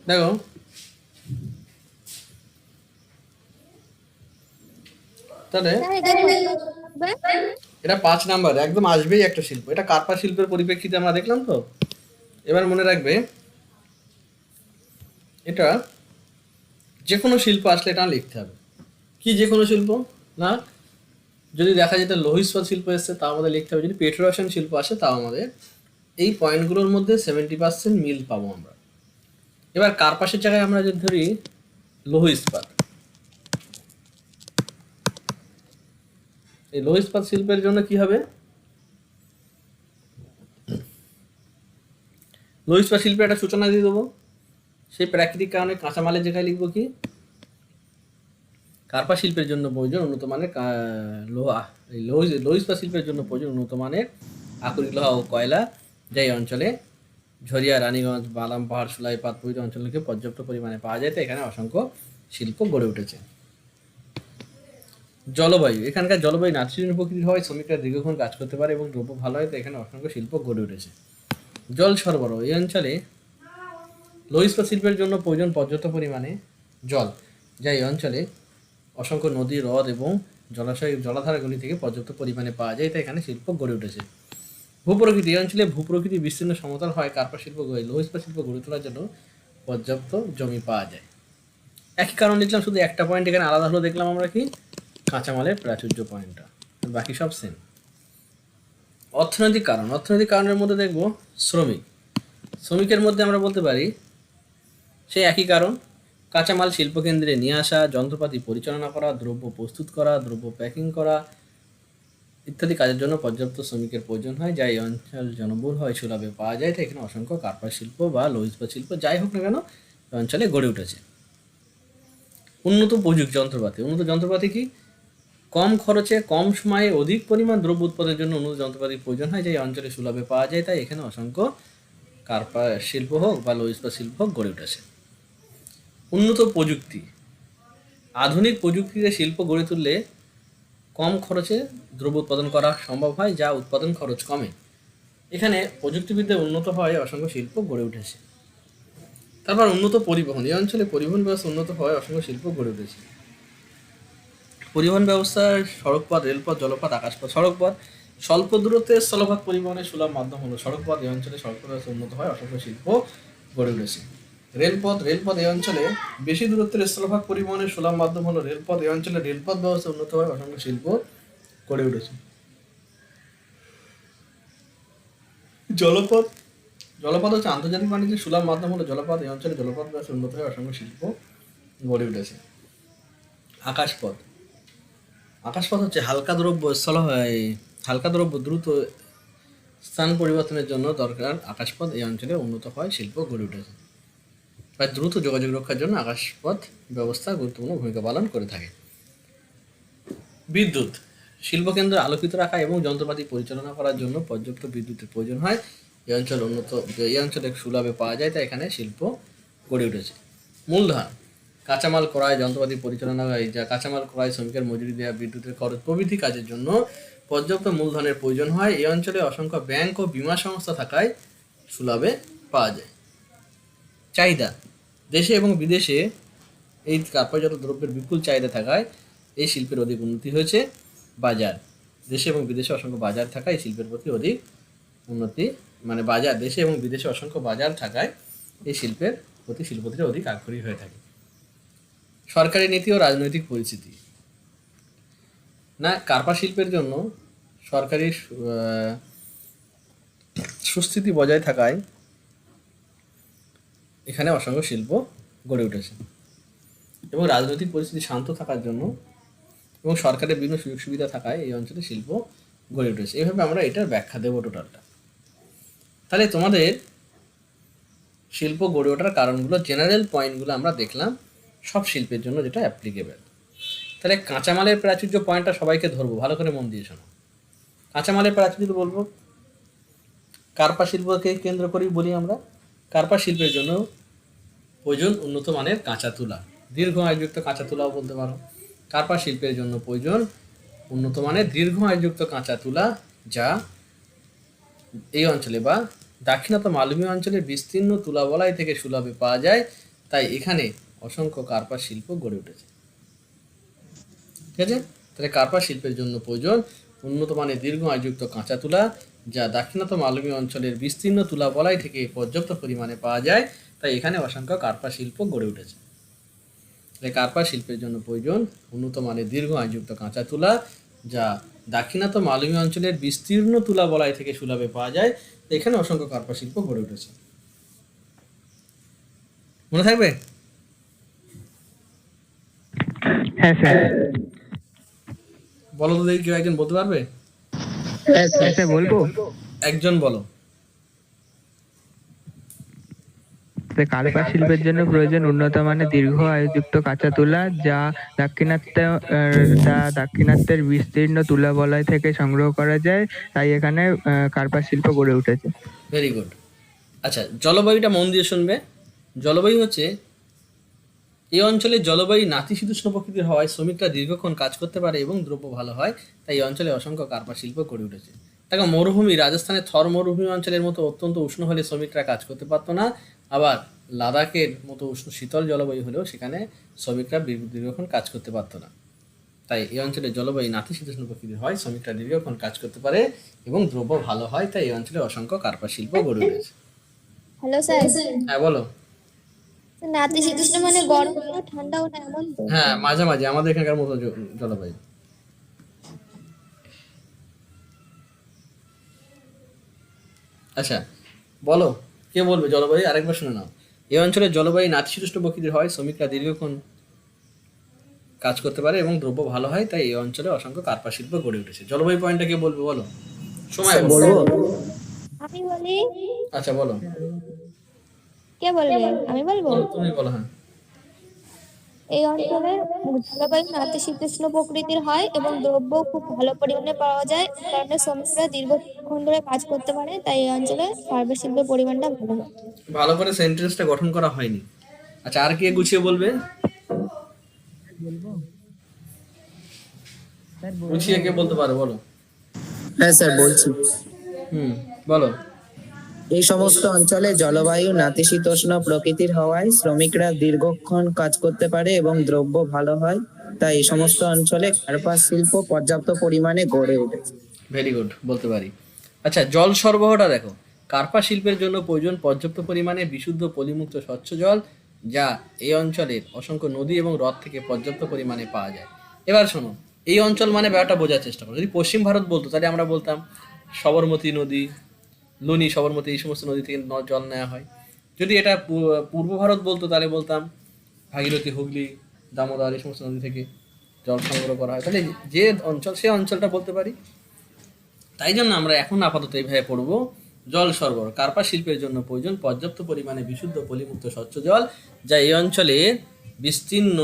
দেখো, তাহলে এটা 5 নাম্বার একদম আসবেই একটা শিল্প। এটা কার্পা শিল্পের পরিপ্রেক্ষিতে আমরা দেখলাম তো। এবার মনে রাখবে, এটা যে কোনো শিল্প আসলে এটা লিখতে হবে। কি যে কোনো শিল্প না, যদি দেখা যেত লৌহ ইস্পাত শিল্প এসছে তাও আমাদের লিখতে হবে, যদি পেট্রোরসায়ন শিল্প আসে তাও আমাদের এই পয়েন্টগুলোর মধ্যে 70% মিল পাবো আমরা। এবার কার্পাসের জায়গায় আমরা যদি ধরি লৌহ ইস্পাত, এই লৌহ ইস্পাত শিল্পের জন্য কি হবে, লৌহ ইস্পাত শিল্পের একটা সূচনা দিয়ে দেবো। সেই প্রাকৃতিক কারণে কাঁচামালের জায়গায় লিখবো কি, কার্পা শিল্পের জন্য প্রয়োজন উন্নত মানের লৌহ ইস্পাত শিল্পের জন্য প্রয়োজন উন্নত মানের আকরিক লোহা ও কয়লা, যা এই অঞ্চলে ঝরিয়া, রানীগঞ্জ, বালাম পাহাড়, সুলাইপাত প্রভৃতি অঞ্চলকে পর্যাপ্ত পরিমাণে পাওয়া যায়, তো এখানে অসংখ্য শিল্প গড়ে উঠেছে। জলবায়ু, এখানকার জলবায়ু নাতিশীতোষ্ণ প্রকৃতির হয়, শ্রমিকরা দীর্ঘক্ষণ কাজ করতে পারে এবং দ্রব্য ভালো হয়, তো এখানে অসংখ্য শিল্প গড়ে উঠেছে। জল সরবরাহ, এই অঞ্চলে লৌহ ইস্পাত শিল্পের জন্য প্রয়োজন পর্যাপ্ত পরিমাণে জল, যা এই অঞ্চলে অসংখ্য নদী, হ্রদ এবং জলাধারগুলি থেকে পর্যাপ্ত পরিমাণে পাওয়া যায়, তাই এখানে শিল্প গড়ে উঠেছে। ভূপ্রকৃতি, এই অঞ্চলে ভূপ্রকৃতি বিস্তীর্ণ সমতল হয়, কার্পা শিল্প লৌহ ইস্পাত শিল্প গড়ে তোলার জন্য পর্যাপ্ত জমি পাওয়া যায়। একই কারণ লিখলাম, শুধু একটা পয়েন্ট এখানে আলাদা হলো, দেখলাম আমরা কি কাঁচামালের প্রাচুর্য পয়েন্টটা, বাকি সব সেম। অর্থনৈতিক কারণ, অর্থনৈতিক কারণের মধ্যে দেখব শ্রমিকের মধ্যে আমরা বলতে পারি সেই একই কারণ, কাঁচামাল শিল্পকেন্দ্রে নিয়ে আসা, যন্ত্রপাতি পরিচালনা করা, দ্রব্য প্রস্তুত করা, দ্রব্য প্যাকিং করা ইত্যাদি কাজের জন্য পর্যাপ্ত শ্রমিকের প্রয়োজন হয়, যা এই অঞ্চল জনবহুল হয়, সুলভে পাওয়া যায়, তাই এখানে অসংখ্য কার্পা শিল্প বা লৌহ ইস্পাত শিল্প যাই হোক না কেন এই অঞ্চলে গড়ে উঠেছে। উন্নত যন্ত্রপাতি, উন্নত যন্ত্রপাতি কি, কম খরচে কম সময়ে অধিক পরিমাণ দ্রব্য উৎপাদনের জন্য উন্নত যন্ত্রপাতির প্রয়োজন হয়, যা এই অঞ্চলে সুলভে পাওয়া যায়, তাই এখানে অসংখ্য কার্পা শিল্প হোক বা লৌহ ইস্পাত শিল্প হোক গড়ে উঠেছে। উন্নত প্রযুক্তি, আধুনিক প্রযুক্তিতে শিল্প গড়ে তুললে কম খরচে দ্রব্য উৎপাদন করা সম্ভব হয়, যা উৎপাদন খরচ কমে, এখানে প্রযুক্তিবিদ্যা উন্নত হয়, অসংখ্য শিল্প গড়ে উঠেছে। তারপর উন্নত পরিবহন, এই অঞ্চলে পরিবহন ব্যবস্থা উন্নত হয়, অসংখ্য শিল্প গড়ে উঠেছে। পরিবহন ব্যবস্থার সড়কপথ, রেলপথ, জলপথ, আকাশপথ। সড়কপথ, স্বল্প দূরত্বের স্থলপথ পরিবহনের সুলভ মাধ্যম হলো সড়কপথ, এই অঞ্চলে সড়কপথ ব্যবস্থা উন্নত হয়, অসংখ্য শিল্প গড়ে উঠেছে। রেলপথ, এই অঞ্চলে বেশি দূরত্বের স্থলভাগ পরিবহনের সুলভ মাধ্যম হলো রেলপথ, এই অঞ্চলে রেলপথ ব্যবস্থা উন্নত হয়, অসংখ্য শিল্প গড়ে উঠেছে। জলপথ, হচ্ছে আন্তর্জাতিক বাণিজ্যের সুলভ মাধ্যম হলো জলপথ, এই অঞ্চলে জলপথ ব্যবস্থা উন্নত হয়, অসংখ্য শিল্প গড়ে উঠেছে। আকাশপথ, হচ্ছে হালকা দ্রব্য দ্রুত স্থান পরিবর্তনের জন্য দরকার আকাশপথ, এই অঞ্চলে উন্নত হয়, শিল্প গড়ে উঠেছে। বা দ্রুত যোগাযোগ রক্ষার জন্য আকাশপথ ব্যবস্থা গুরুত্বপূর্ণ ভূমিকা পালন করে থাকে। বিদ্যুৎ, শিল্পকেন্দ্র আলোকিত রাখা এবং যন্ত্রপাতি পরিচালনা করার জন্য পর্যাপ্ত বিদ্যুতের প্রয়োজন হয়। এই অঞ্চলে সুলভে পাওয়া যায়, তাই এখানে শিল্প গড়ে উঠেছে। মূলধন, কাঁচামাল ক্রয়, যন্ত্রপাতি পরিচালনা, যা কাঁচামাল ক্রয়, শ্রমিকের মজুরি দেওয়া, বিদ্যুতের খরচ প্রভৃতি কাজের জন্য পর্যাপ্ত মূলধনের প্রয়োজন হয়। এই অঞ্চলে অসংখ্য ব্যাংক ও বীমা সংস্থা থাকায় সুলভে পাওয়া যায়। চাহিদা, দেশে এবং বিদেশে এই কার্পাসজাত দ্রব্যের বিপুল চাহিদা থাকায় এই শিল্পের অধিক উন্নতি হয়েছে। বাজার, দেশে এবং বিদেশে অসংখ্য বাজার থাকায় এই শিল্পের প্রতি অধিক উন্নতি, মানে বাজার, দেশে এবং বিদেশে অসংখ্য বাজার থাকায় এই শিল্পের প্রতি শিল্পতিরা অধিক আগ্রহী হয়ে থাকে। সরকারি নীতি ও রাজনৈতিক পরিস্থিতি, না কার্পাস শিল্পের জন্য সরকারি সুস্থিতি বজায় থাকায় এখানে অসংখ্য শিল্প গড়ে উঠেছে, এবং রাজনৈতিক পরিস্থিতি শান্ত থাকার জন্য এবং সরকারের বিভিন্ন সুযোগ সুবিধা থাকায় এই অঞ্চলে শিল্প গড়ে উঠেছে। এইভাবে আমরা এটার ব্যাখ্যা দেবো টোটালটা। তাহলে তোমাদের শিল্প গড়ে ওঠার কারণগুলো, জেনারেল পয়েন্টগুলো আমরা দেখলাম সব শিল্পের জন্য যেটা অ্যাপ্লিকেবল। তাহলে কাঁচামালের প্রাচুর্য পয়েন্টটা সবাইকে ধরবো, ভালো করে মন দিয়ে শোনো। কাঁচামালের প্রাচুর্য বলবো, কার্পাস শিল্পকে কেন্দ্র করেই বলি আমরা। কার্পাস শিল্পের জন্য প্রয়োজন উন্নত মানের কাঁচা তুলা, দীর্ঘ আয়ুযুক্ত কাঁচা তুলাও বলতে পারো। কার্পাস শিল্পের জন্য প্রয়োজন উন্নত মানের দীর্ঘ আয়ুযুক্ত কাঁচা তুলা, যা এই অঞ্চলে বা দাক্ষিণাত্য মালভূমি অঞ্চলের বিস্তীর্ণ তুলা বলাই থেকে সুলভে পাওয়া যায়, তাই এখানে অসংখ্য কার্পাস শিল্প গড়ে উঠেছে। ঠিক আছে, তাহলে কার্পাস শিল্পের জন্য প্রয়োজন উন্নত মানের দীর্ঘ আয়ুযুক্ত কাঁচা তুলা, যা দাক্ষিণাত্য মালভূমি অঞ্চলের বিস্তীর্ণ তুলা বলাই থেকে পর্যাপ্ত পরিমাণে পাওয়া যায়, তাই এখানে অসংখ্য কার্পাস শিল্প গড়ে উঠেছে। তাই কার্পাস শিল্পের জন্য প্রয়োজন উন্নত মানের দীর্ঘ আয়ুযুক্ত কাঁচা তুলা, যা দাক্ষিণাত্য মালভূমি অঞ্চলের বিস্তীর্ণ তুলা বলাই থেকে সুলভে পাওয়া যায়, এখানে অসংখ্য কার্পাস শিল্প গড়ে উঠেছে। মনে থাকবে? হ্যাঁ স্যার। বলো তো দেখি, কেউ একজন বলতে পারবে? হ্যাঁ স্যার বলবো। একজন বলো। কার্পাস শিল্পের জন্য প্রয়োজন উন্নত মানের দীর্ঘ আয়ুযুক্ত কাঁচা তুলা, যা দাক্ষিণাত্যের বিস্তীর্ণ তুলা বলয় থেকে সংগ্রহ করা যায়, তাই এখানে কার্পাস শিল্প গড়ে উঠেছে। Very good. আচ্ছা, জলবায়ুটা মন দিয়ে শুনবে। জলবায়ু হচ্ছে, এই অঞ্চলে জলবায়ু নাতিশীতোষ্ণ প্রকৃতির হওয়ায় শ্রমিকরা দীর্ঘক্ষণ কাজ করতে পারে এবং দ্রব্য ভালো হয়, তাই এই অঞ্চলে অসংখ্য কার্পাস শিল্প গড়ে উঠেছে। দেখো, মরুভূমি, রাজস্থানের থর মরুভূমি অঞ্চলের মতো অত্যন্ত উষ্ণ হলে শ্রমিকরা কাজ করতে পারতো না, আবার লাদাখের মতো উষ্ণ শীতল জলবায়ু হলেও সেখানে শ্রমিকরা দীর্ঘক্ষণ কাজ করতে পারতো না, তাই এই অঞ্চলে জলবায়ু নাতিশীতোষ্ণ প্রকৃতির হয়, শ্রমিকরা দীর্ঘক্ষণ কাজ করতে পারে এবং দ্রব্য ভালো হয়, তাই এই অঞ্চলে অসংখ্য কার্পাস শিল্প গড়ে উঠেছে। হ্যালো স্যার, হ্যাঁ বলো। নাতিশীতোষ্ণ মানে গরম না ঠান্ডাও না, এমন তো? হ্যাঁ, মাঝামাঝি, আমাদের এখানকার মতো জলবায়ু। আচ্ছা বলো, কে বলবে জলবায়ু? আরেকবার শুনে নাও। এই অঞ্চলের জলবায়ু নাতিশীতোষ্ণ প্রকৃতির হয়, শ্রমিকরা দীর্ঘক্ষণ কাজ করতে পারে এবং দ্রব্য ভালো হয়, তাই এই অঞ্চলে অসংখ্য কার্পাস শিল্প গড়ে উঠেছে। জলবায়ু পয়েন্টটা কে বলবে বলো? সময় বলবো। আমি বলি। আচ্ছা বলো। কে বলবে? আমি বলবো। তুমি বলো। হ্যাঁ, এই অঞ্চলের জলবায়ু নাতিশীতোষ্ণ প্রকৃতির হয় এবং দ্রব্য খুব ভালো পরিমাণে পাওয়া যায়, এই কারণে শ্রমিকরা দীর্ঘক্ষণ ধরে কাজ করতে পারে, তাই এই অঞ্চলে কার্পাস শিল্পের পরিমাণটা ভালো হয়। ভালো করে সেন্টেন্সটা গঠন করা হয়নি। আচ্ছা, আর কে গুছিয়ে বলবে? গুছিয়ে কে বলতে পারো বলো। হ্যাঁ স্যার বলছি। বলো। এই সমস্ত অঞ্চলে জলবায়ু নাতিশীতোষ্ণ প্রকৃতির হওয়ায় শ্রমিকরা দীর্ঘক্ষণ কাজ করতে পারে এবং দ্রব্য ভালো হয়, তাই এই সমস্ত অঞ্চলে কার্পাস শিল্প পর্যাপ্ত পরিমাণে গড়ে উঠেছে। ভেরি গুড, বলতে পারি। আচ্ছা, জল সরবরাহটা দেখো। কার্পাস শিল্পের জন্য প্রয়োজন পর্যাপ্ত পরিমাণে বিশুদ্ধ পলিমুক্ত স্বচ্ছ জল, যা এই অঞ্চলের অসংখ্য নদী এবং হ্রদ থেকে পর্যাপ্ত পরিমাণে পাওয়া যায়। এবার শোনো, এই অঞ্চল মানে ব্যাপারটা বোঝার চেষ্টা করো। যদি পশ্চিম ভারত বলতো তাহলে আমরা বলতাম সবরমতী নদী, লুনি, সবরমতী, এই সমস্ত নদী থেকে জল নেওয়া হয়। যদি এটা পূর্ব ভারত বলতো তাহলে বলতাম ভাগীরথী, হুগলি, দামোদর, এই সমস্ত নদী থেকে জল সংগ্রহ করা হয়। তাহলে যে অঞ্চল, সে অঞ্চলটা বলতে পারি। তাই জন্য আমরা এখন আপাতত এইভাবে পড়বো, জল সরবরাহ। কার্পাস শিল্পের জন্য প্রয়োজন পর্যাপ্ত পরিমাণে বিশুদ্ধ পলিমুক্ত স্বচ্ছ জল, যা এই অঞ্চলের বিস্তীর্ণ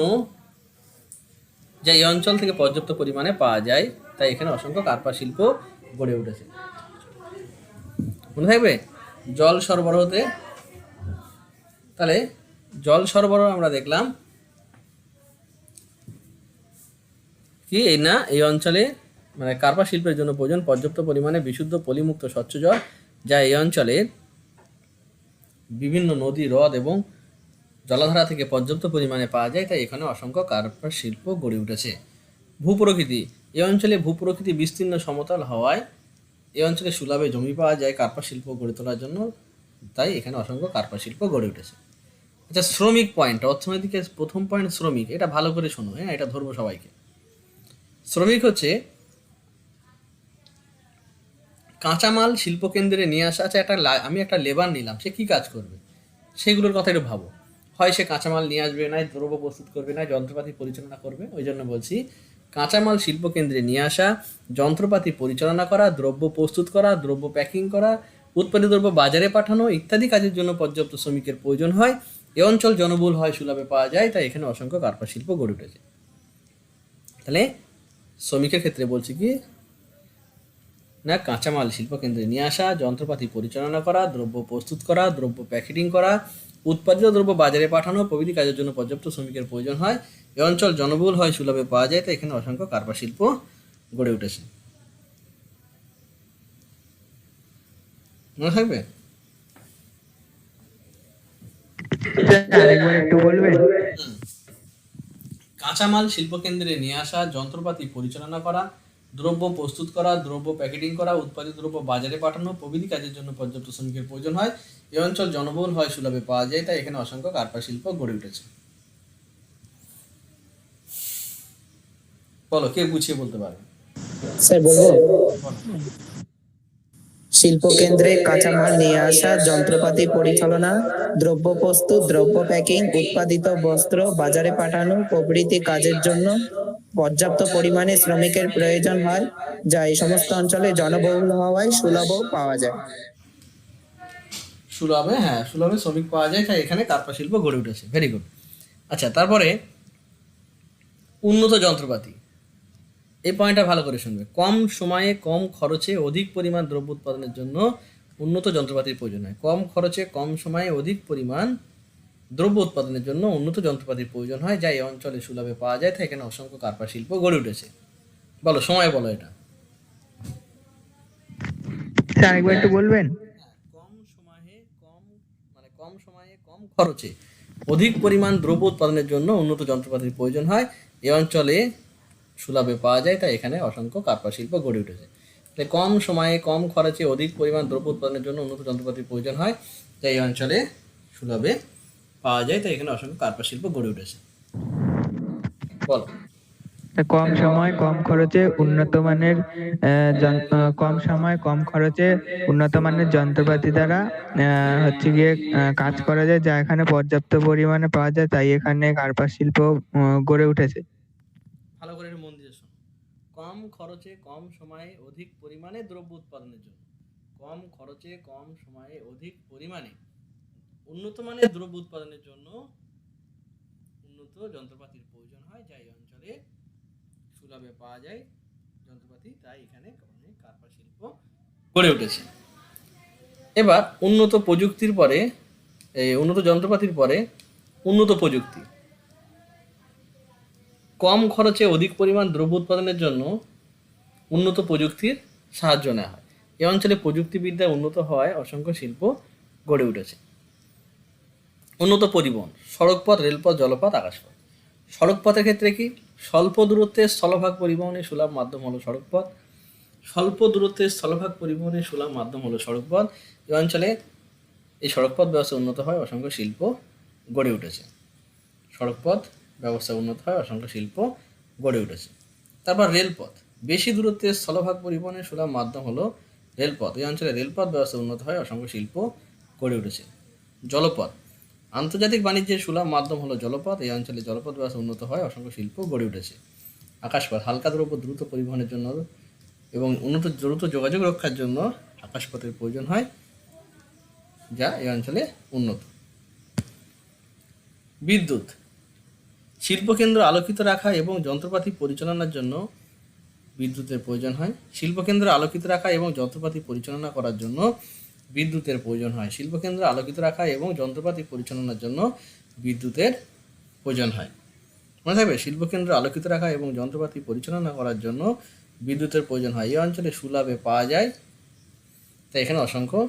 যা এই অঞ্চল থেকে পর্যাপ্ত পরিমাণে পাওয়া যায়, তাই এখানে অসংখ্য কার্পাস শিল্প গড়ে উঠেছে। মনে থাকবে জল সরবরাহতে, তাহলে জল সরবরাহ আমরা দেখলাম কি এই না এই অঞ্চলে মানে কার্পাস শিল্পের জন্য প্রয়োজন পর্যাপ্ত পরিমাণে বিশুদ্ধ পলিমুক্ত স্বচ্ছ জল, যা এই অঞ্চলের বিভিন্ন নদী, হ্রদ এবং জলাধারা থেকে পর্যাপ্ত পরিমাণে পাওয়া যায়, তাই এখানে অসংখ্য কার্পাস শিল্প গড়ে উঠেছে। ভূপ্রকৃতি, এই অঞ্চলে ভূপ্রকৃতি বিস্তীর্ণ সমতল হওয়ায় এই অঞ্চলে সুলভে জমি পাওয়া যায় কার্পাস শিল্প গড়ে তোলার জন্য, তাই এখানে অসংখ্য কার্পাস শিল্প গড়ে উঠেছে। আচ্ছা, শ্রমিক পয়েন্ট, অর্থনৈতিকের প্রথম পয়েন্ট শ্রমিক, এটা ভালো করে শোনো, হ্যাঁ, এটা ধরবো সবাইকে। শ্রমিক হচ্ছে কাঁচামাল শিল্পকেন্দ্রে নিয়ে আসা। আচ্ছা, আমি একটা লেবার নিলাম, সে কি কাজ করবে সেগুলোর কথা একটু ভাবো। হয় সে কাঁচামাল নিয়ে আসবে, না দ্রব্য প্রস্তুত করবে, না যন্ত্রপাতি পরিচালনা করবে। ওই জন্য বলছি কাঁচামাল শিল্পকেন্দ্রে নিয়ে আসা, যন্ত্রপাতি পরিচালনা করা, দ্রব্য প্রস্তুত করা, দ্রব্য প্যাকিং করা, উৎপাদিত দ্রব্য বাজারে পাঠানো ইত্যাদি কাজের জন্য পর্যাপ্ত শ্রমিকের প্রয়োজন হয়। এ অঞ্চল জনবহুল হয়, সুলভে পাওয়া যায়, তাই এখানে অসংখ্য কার্পাস শিল্প গড়ে উঠেছে। তাহলে শ্রমিকের ক্ষেত্রে বলছি কি না, কাঁচামাল শিল্পকেন্দ্রে নিয়ে আসা, যন্ত্রপাতি পরিচালনা করা, দ্রব্য প্রস্তুত করা, দ্রব্য প্যাকেটিং করা, উৎপাদিত দ্রব্য বাজারে পাঠানো প্রভৃতি কাজের জন্য পর্যাপ্ত শ্রমিকের প্রয়োজন হয়। এ অঞ্চল জনবহুল হয়, সুলভে পাওয়া যায়, তাই এখানে অসংখ্য কার্পাস শিল্প গড়ে উঠেছে। মনে থাকবে? আরেকবার একটু বলবেন? কাঁচামাল শিল্পকেন্দ্রে নিয়ে আসা, যন্ত্রপাতি পরিচালনা করা, দ্রব্য প্রস্তুত করা, দ্রব্য প্যাকেটিং করা, উৎপাদিত দ্রব্য বাজারে পাঠানো প্রভৃতি কাজের জন্য পর্যাপ্ত শ্রমিকের প্রয়োজন হয়। এই অঞ্চল জনবহুল হয়, সুলভে পাওয়া যায়, তাই এখানে অসংখ্য কার্পাস শিল্প গড়ে উঠেছে। বলো, কে গুছিয়ে বলতে পারবে? স্যার বলবো, শিল্পকেন্দ্রে কাঁচামাল নিয়ে আসা, যন্ত্রপাতি পরিচালনা, দ্রব্য প্রস্তুত, দ্রব্য প্যাকিং, উৎপাদিত বস্ত্র বাজারে পাঠানো প্রভৃতি কাজের জন্য পর্যাপ্ত পরিমাণে শ্রমিকের প্রয়োজন হয়, যা এই সমস্ত অঞ্চলে জনবহুল হওয়ায় সুলভ পাওয়া যায়। সুলভে, হ্যাঁ, সুলভে শ্রমিক পাওয়া যায়, তাই এখানে কার্পাস শিল্প গড়ে উঠেছে। Very good. আচ্ছা, তারপরে উন্নত যন্ত্রপাতি, এই পয়েন্টটা ভালো করে শুনবে। কম সময়ে কম খরচে অধিক পরিমাণ দ্রব্য উৎপাদনের জন্য উন্নত যন্ত্রপাতির প্রয়োজন হয়। কম খরচে কম সময়ে অধিক পরিমাণ দ্রব্য উৎপাদনের জন্য উন্নত যন্ত্রপাতির প্রয়োজন হয়, যা এই অঞ্চলে সুলভে পাওয়া যায়, তাই এখানে অসংখ্য কার্পাস শিল্প গড়ে উঠেছে। বলো, সময় বলো এটা। আরেকবার একটু বলবেন? কম সময়ে কম খরচে অধিক পরিমাণ দ্রব্য উৎপাদনের জন্য উন্নত যন্ত্রপাতির প্রয়োজন হয়, এই অঞ্চলে সুলভে পাওয়া যায়, তাই এখানে অসংখ্য কার্পাস শিল্প গড়ে উঠেছে। তাই কম সময়ে কম খরচে অধিক পরিমাণ দ্রব্য উৎপাদনের জন্য উন্নত যন্ত্রপাতির প্রয়োজন হয়, তাই এই অঞ্চলে সুলভে পাওয়া যায়, তাই এখানে অসংখ্য কার্পাস শিল্প গড়ে উঠেছে। বলো। কম সময় কম খরচে উন্নত মানের কম সময় কম খরচে উন্নত মানের যন্ত্রপাতি দ্বারা হচ্ছে গিয়ে কাজ করা যায়, যা এখানে পর্যাপ্ত পরিমাণে পাওয়া যায়, তাই এখানে কার্পাস শিল্প গড়ে উঠেছে। ভালো করে মন দিয়ে শোনো। কম খরচে কম সময়ে অধিক পরিমাণে দ্রব্য উৎপাদনের জন্য, কম খরচে কম সময়ে অধিক পরিমাণে উন্নত মানের দ্রব্য উৎপাদনের জন্য উন্নত যন্ত্রপাতির প্রয়োজন হয়, যা এই অঞ্চলে সুলভে পাওয়া যায় যন্ত্রপাতি, তাই এখানে কার্পাস শিল্প গড়ে উঠেছে। এবার উন্নত প্রযুক্তির পরে, উন্নত যন্ত্রপাতির পরে উন্নত প্রযুক্তি। কম খরচে অধিক পরিমাণ দ্রব্য উৎপাদনের জন্য উন্নত প্রযুক্তির সাহায্য নেওয়া হয়। এই অঞ্চলে প্রযুক্তিবিদ্যা উন্নত হওয়ায় অসংখ্য শিল্প গড়ে উঠেছে। উন্নত পরিবহন, সড়কপথ, রেলপথ, জলপথ, আকাশপথ। সড়কপথের ক্ষেত্রে কি, স্বল্প দূরত্বে স্থলভাগ পরিবহনের সুলভ মাধ্যম হলো সড়কপথ। স্বল্প দূরত্বে স্থলভাগ পরিবহনের সুলভ মাধ্যম হলো সড়কপথ। এই অঞ্চলে এই সড়কপথ ব্যবস্থা উন্নত হয়, অসংখ্য শিল্প গড়ে উঠেছে। সড়কপথ ব্যবস্থা উন্নত হয়, অসংখ্য শিল্প গড়ে উঠেছে। তারপর রেলপথ, বেশি দূরত্বে স্থলভাগ পরিবহনের সুলভ মাধ্যম হলো রেলপথ। এই অঞ্চলে রেলপথ ব্যবস্থা উন্নত হয়, অসংখ্য শিল্প গড়ে উঠেছে। জলপথ, আন্তর্জাতিক বাণিজ্যের সুলভ মাধ্যম হলো জলপথ। এই অঞ্চলে জলপথ ব্যবস্থা উন্নত হয়, অসংখ্য শিল্প গড়ে উঠেছে। আকাশপথ, হালকা দ্রব্য দ্রুত পরিবহনের জন্য এবং উন্নত দ্রুত যোগাযোগ রক্ষার জন্য আকাশপথের প্রয়োজন হয়, যা এই অঞ্চলে উন্নত। বিদ্যুৎ, শিল্পকেন্দ্র আলোকিত রাখা এবং যন্ত্রপাতি পরিচালনার জন্য বিদ্যুতের প্রয়োজন হয়। শিল্পকেন্দ্র আলোকিত রাখা এবং যন্ত্রপাতি পরিচালনা করার জন্য বিদ্যুতের প্রয়োজন হয়। শিল্পকেন্দ্র আলোকিত রাখা এবং যন্ত্রপাতি পরিচালনার জন্য বিদ্যুতের প্রয়োজন হয়। মনে থাকবে, শিল্পকেন্দ্র আলোকিত রাখা এবং যন্ত্রপাতি পরিচালনা করার জন্য বিদ্যুতের প্রয়োজন হয়। এই অঞ্চলে সুলভে পাওয়া যায়, তাই এখানে অসংখ্য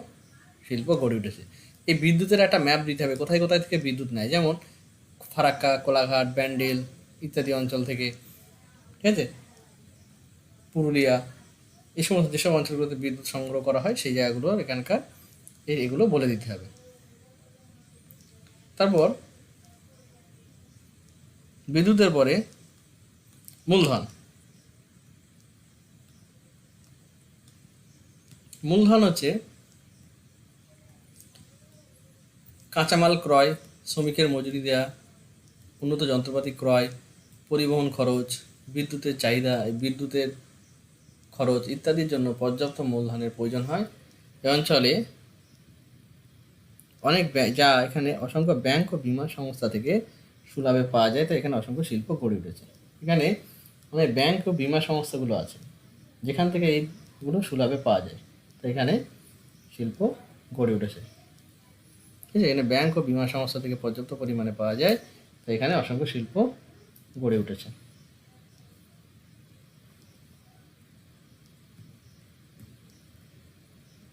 শিল্প গড়ে উঠেছে। এই বিদ্যুতের একটা ম্যাপ দিতে হবে, কোথায় কোথায় থেকে বিদ্যুৎ নেয়, যেমন ফারাক্কা, কোলাঘাট, ব্যান্ডেল ইত্যাদি অঞ্চল থেকে, ঠিক আছে, পুরুলিয়া, এই সমস্ত যেসব অঞ্চলগুলোতে বিদ্যুৎ সংগ্রহ করা হয় সেই জায়গাগুলো এখানকার এগুলো বলে দিতে হবে। তারপর বিদ্যুতের পরে মূলধন। মূলধন হচ্ছে কাঁচামাল ক্রয়, শ্রমিকের মজুরি দেয়া, উন্নত যন্ত্রপাতি ক্রয়, পরিবহন খরচ, বিদ্যুতের চাহিদা, বিদ্যুতের খরচ ইত্যাদির জন্য পর্যাপ্ত মূলধনের প্রয়োজন হয়। এই অঞ্চলে অনেক যা এখানে অসংখ্য ব্যাংক ও বীমা সংস্থা থেকে সুলভে পাওয়া যায়, তাই এখানে অসংখ্য শিল্প গড়ে উঠেছে। এখানে অনেক ব্যাংক ও বীমা সংস্থাগুলো আছে যেখান থেকে এইগুলো সুলভে পাওয়া যায়, তাই এখানে শিল্প গড়ে উঠেছে। ঠিক আছে, এখানে ব্যাংক ও বীমা সংস্থা থেকে পর্যাপ্ত পরিমাণে পাওয়া যায়, তাই এখানে অসংখ্য শিল্প গড়ে উঠেছে।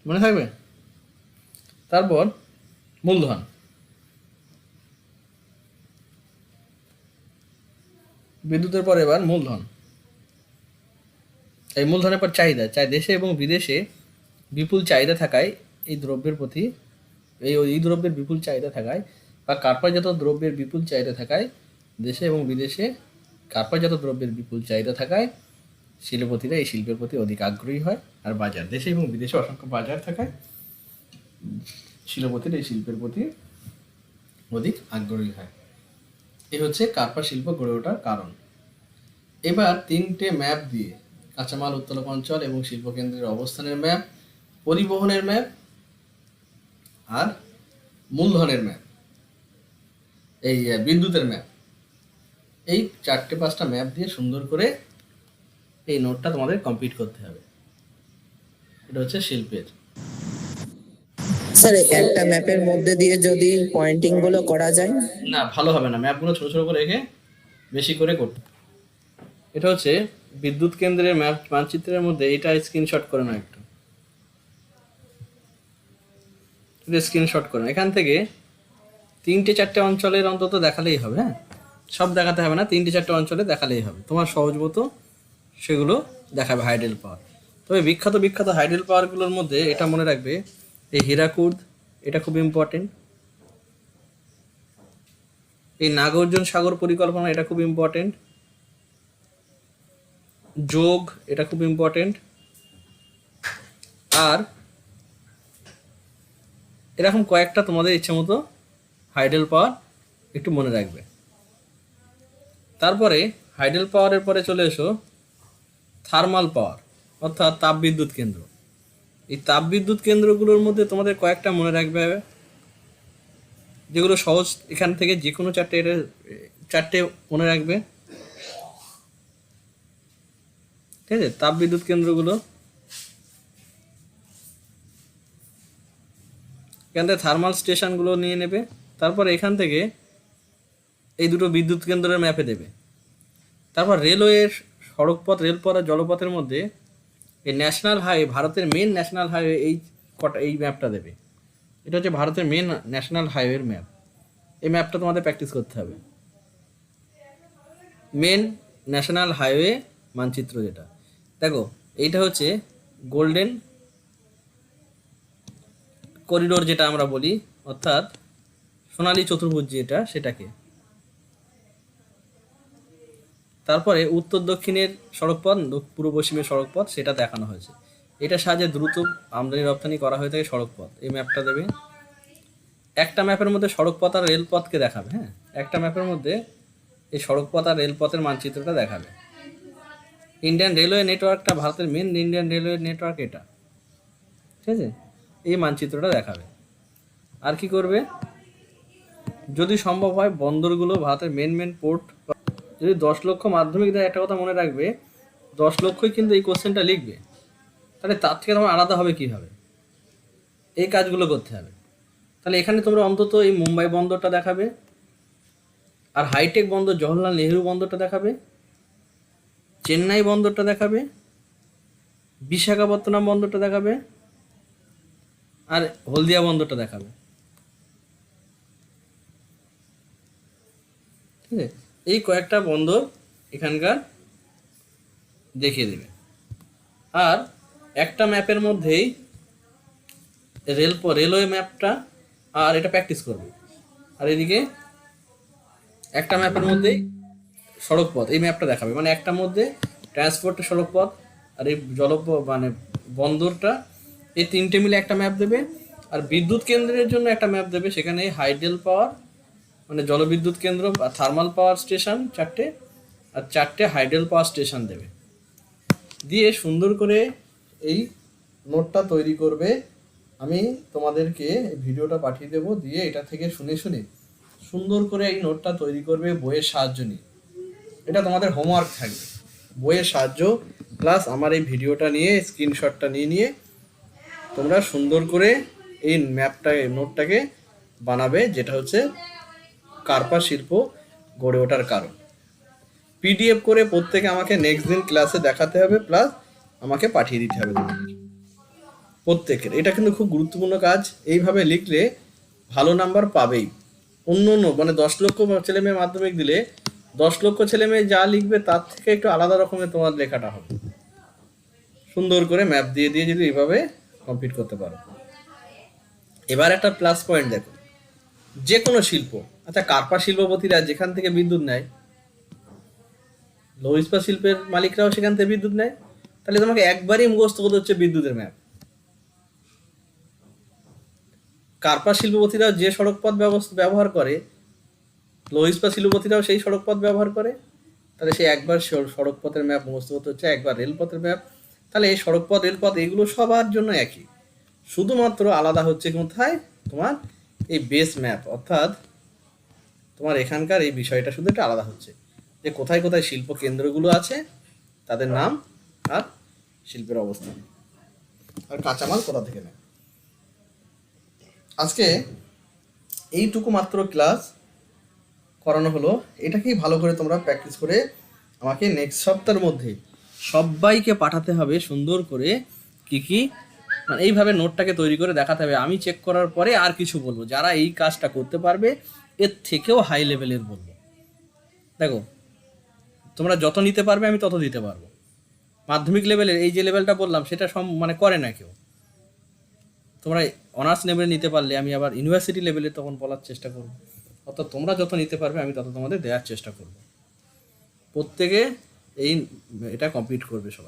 মনে থাকবে। তারপর মূলধন। বিদ্যুতের পর এবার মূলধন। এই মূলধনের পর চাহিদা। দেশে এবং বিদেশে বিপুল চাহিদা থাকায় এই দ্রব্যের প্রতি এই দ্রব্যের বিপুল চাহিদা থাকায় বা কার্পাসজাত দ্রব্যের বিপুল চাহিদা থাকায় দেশে এবং বিদেশে কার্পাসজাত দ্রব্যের বিপুল চাহিদা থাকায় শিল্পপতিরা এই শিল্পের প্রতি অধিক আগ্রহী হয়। আর বাজার, দেশে এবং বিদেশে অসংখ্য বাজার থাকায় শিল্পপতিরা এই শিল্পের প্রতি অধিক আগ্রহী হয়। এই হচ্ছে কার্পাস শিল্প গড়ে ওঠার কারণ। এবার তিনটে ম্যাপ দিয়ে কাঁচামাল উত্তোলক অঞ্চল এবং শিল্পকেন্দ্রের অবস্থানের ম্যাপ, পরিবহনের ম্যাপ আর মূলধনের ম্যাপ, এই বিদ্যুতের ম্যাপ, এই 4-5টা ম্যাপ দিয়ে সুন্দর করে এই নোটটা তোমাদের কমপ্লিট করতে হবে। এটা হচ্ছে শিল্পের। স্যার একটা ম্যাপের মধ্যে দিয়ে যদি পয়েন্টিং গুলো করা যায়? না, ভালো হবে না, ম্যাপগুলো ছোট ছোট করে রেখে বেশি করে করতে। এটা হচ্ছে বিদ্যুৎ কেন্দ্রের ম্যাপ মানচিত্রের মধ্যে, এটা স্ক্রিনশট করে নাও একটু, স্ক্রিনশট করে এখান থেকে 3-4টে অঞ্চলের অন্তত দেখালেই হবে। হ্যাঁ, সব দেখাতে হবে না, 3-4টে অঞ্চলে দেখালেই হবে, তোমার সহজ মতো সেগুলো দেখাবে হাইডেল পাওয়ার। তবে বিখ্যাত বিখ্যাত হাইডেল পাওয়ারগুলোর মধ্যে এটা মনে রাখবে, এই হীরাকুদ এটা খুব ইম্পর্টেন্ট, এই নাগার্জুন সাগর পরিকল্পনা এটা খুব ইম্পর্টেন্ট, যোগ এটা খুব ইম্পর্টেন্ট, আর এরকম কয়েকটা তোমাদের ইচ্ছে মতো হাইডেল পাওয়ার একটু মনে রাখবে। তারপরে হাইডেল পাওয়ারের পরে চলে এসো থার্মাল পাওয়ার, অর্থাৎ তাপবিদ্যুৎ কেন্দ্র। এই তাপবিদ্যুৎ কেন্দ্রগুলোর মধ্যে তোমাদের কয়েকটা মনে রাখবে হবে, যেগুলো সহজ, এখান থেকে যে কোনো চারটে মনে রাখবে। ঠিক আছে, তাপবিদ্যুৎ কেন্দ্রগুলো এখান থেকে থার্মাল স্টেশনগুলো নিয়ে নেবে। তারপর এখান থেকে এই দুটো বিদ্যুৎ কেন্দ্রের ম্যাপে দেবে। তারপর রেলওয়ের সড়কপথ, রেলপথ আর জলপথের মধ্যে এই ন্যাশনাল হাইওয়ে, ভারতের মেন ন্যাশনাল হাইওয়ে এই ম্যাপটা দেবে। এটা হচ্ছে ভারতের মেন ন্যাশনাল হাইওয়ের ম্যাপ। এই ম্যাপটা তোমাদের প্র্যাকটিস করতে হবে। মেন ন্যাশনাল হাইওয়ে মানচিত্র যেটা, দেখো এইটা হচ্ছে গোল্ডেন করিডোর যেটা আমরা বলি, অর্থাৎ সোনালী চতুর্ভুজ যেটা, সেটাকে। তারপরে উত্তর দক্ষিণের সড়কপথ, পূর্ব পশ্চিমের সড়কপথ সেটা দেখানো হয়েছে। এটা সাহায্যে দ্রুত আমদানি রপ্তানি করা হয়ে থাকে সড়কপথ। এই ম্যাপটা দেবে। একটা ম্যাপের মধ্যে সড়কপথ আর রেলপথকে দেখাবে। হ্যাঁ, একটা ম্যাপের মধ্যে এই সড়কপথ আর রেলপথের মানচিত্রটা দেখাবে। ইন্ডিয়ান রেলওয়ে নেটওয়ার্কটা, ভারতের মেন ইন্ডিয়ান রেলওয়ে নেটওয়ার্ক এটা, ঠিক আছে, এই মানচিত্রটা দেখাবে। আর কি করবে, যদি সম্ভব হয় বন্দরগুলো, ভারতের মেন পোর্ট যদি 10 লক্ষ মাধ্যমিক দেয়, একটা কথা মনে রাখবে, 10 লক্ষই কিন্তু এই কোশ্চেনটা লিখবে। তাহলে তার থেকে তোমার আলাদা হবে কীভাবে? এই কাজগুলো করতে হবে। তাহলে এখানে তোমরা অন্তত এই মুম্বাই বন্দরটা দেখাবে, আর হাইটেক বন্দর জওহরলাল নেহরু বন্দরটা দেখাবে, চেন্নাই বন্দরটা দেখাবে, বিশাখাপত্তনম বন্দরটা দেখাবে, আর হলদিয়া বন্দরটা দেখাবে। ঠিক আছে, এই কয়েকটা বন্দর এখানকার দেখিয়ে দেবে। আর একটা ম্যাপের মধ্যেই রেলওয়ে ম্যাপটা আর এটা প্র্যাকটিস করবে। আর এদিকে একটা ম্যাপের মধ্যেই সড়ক পথ, এই ম্যাপটা দেখাবে। মানে একটার মধ্যে ট্রান্সপোর্টের সড়ক পথ আর এই মানে বন্দরটা, এই তিনটে মিলে একটা ম্যাপ দেবে। আর বিদ্যুৎ কেন্দ্রের জন্য একটা ম্যাপ দেবে, সেখানে হাইডেল পাওয়ার মানে জলবিদ্যুৎ কেন্দ্র আর থার্মাল পাওয়ার স্টেশন 4টে, আর 4টে হাইডেল পাওয়ার স্টেশন দেবে। দিয়ে সুন্দর করে এই নোটটা তৈরি করবে। আমি তোমাদেরকে এই ভিডিওটা পাঠিয়ে দেবো, দিয়ে এটা থেকে শুনে শুনে সুন্দর করে এই নোটটা তৈরি করবে বইয়ের সাহায্য নিয়ে। এটা তোমাদের হোমওয়ার্ক থাকবে, বইয়ের সাহায্য প্লাস আমার এই ভিডিওটা নিয়ে স্ক্রিনশটটা নিয়ে তোমরা সুন্দর করে এই নোটটাকে বানাবে, যেটা হচ্ছে কার্পা শিল্প গড়ে ওঠার কারণ। পিডিএফ করে প্রত্যেকে আমাকে নেক্সট দিন ক্লাসে দেখাতে হবে, প্লাস আমাকে পাঠিয়ে দিতে হবে প্রত্যেকের। এটা কিন্তু খুব গুরুত্বপূর্ণ কাজ। এইভাবে লিখলে ভালো নাম্বার পাবেই। অন্য মানে 10 লক্ষ ছেলে মেয়ে মাধ্যমিক দিলে 10 লক্ষ ছেলে মেয়ে যা লিখবে তার থেকে একটু আলাদা রকমের তোমার লেখাটা হবে। সুন্দর করে ম্যাপ দিয়ে যদি এইভাবে কমপ্লিট করতে পারো। এবার একটা প্লাস পয়েন্ট দেখো, যে কোনো শিল্প, আচ্ছা কার্পা শিল্পপতিরা যেখান থেকে বিদ্যুৎ নেয়, লৌহ ইস্পাত শিল্পের মালিকরাও সেখান থেকে বিদ্যুৎ নেয়। তাহলে তোমাকে একবারই মুখস্থ করতে হচ্ছে বিদ্যুতের ম্যাপ। কার্পা শিল্পপতিরাও যে সড়ক পথ ব্যবহার করে, লৌহ ইস্পাত শিল্পপতিরাও সেই সড়ক পথ ব্যবহার করে। তাহলে সেই একবার সড়ক পথের ম্যাপ মুখস্থ করতে হচ্ছে, একবার রেলপথের ম্যাপ। তাহলে এই সড়ক পথ রেলপথ এগুলো সবার জন্য একই, শুধুমাত্র আলাদা হচ্ছে কোথায়, তোমার এই বেস ম্যাপ, অর্থাৎ তোমার এখানকার এই বিষয়টা শুধু একটা আলাদা হচ্ছে যে কোথায় কোথায় শিল্প কেন্দ্রগুলো আছে, তাদের নাম আর শিল্পের অবস্থান, আর কাঁচামাল কোথা থেকে নেয়। আজকে এইটুকু মাত্র ক্লাস করানো হলো। এটাকেই ভালো করে তোমরা প্র্যাকটিস করে আমাকে নেক্সট সপ্তাহের মধ্যে সবাইকে পাঠাতে হবে সুন্দর করে কি মানে এইভাবে নোটটাকে তৈরি করে দেখাতে হবে। আমি চেক করার পরে আর কিছু বলবো, যারা এই কাজটা করতে পারবে এর থেকেও হাই লেভেলের বলবো। দেখো তোমরা যত নিতে পারবে আমি তত দিতে পারবো। মাধ্যমিক লেভেলের এই যে লেভেলটা বললাম সেটা মানে করে না কেউ। তোমরা অনার্স লেভেলে নিতে পারলে আমি আবার ইউনিভার্সিটি লেভেলে তখন বলার চেষ্টা করবো। অর্থাৎ তোমরা যত নিতে পারবে আমি তত তোমাদের দেওয়ার চেষ্টা করবো। প্রত্যেকে এটা কমপ্লিট করবে সবাই।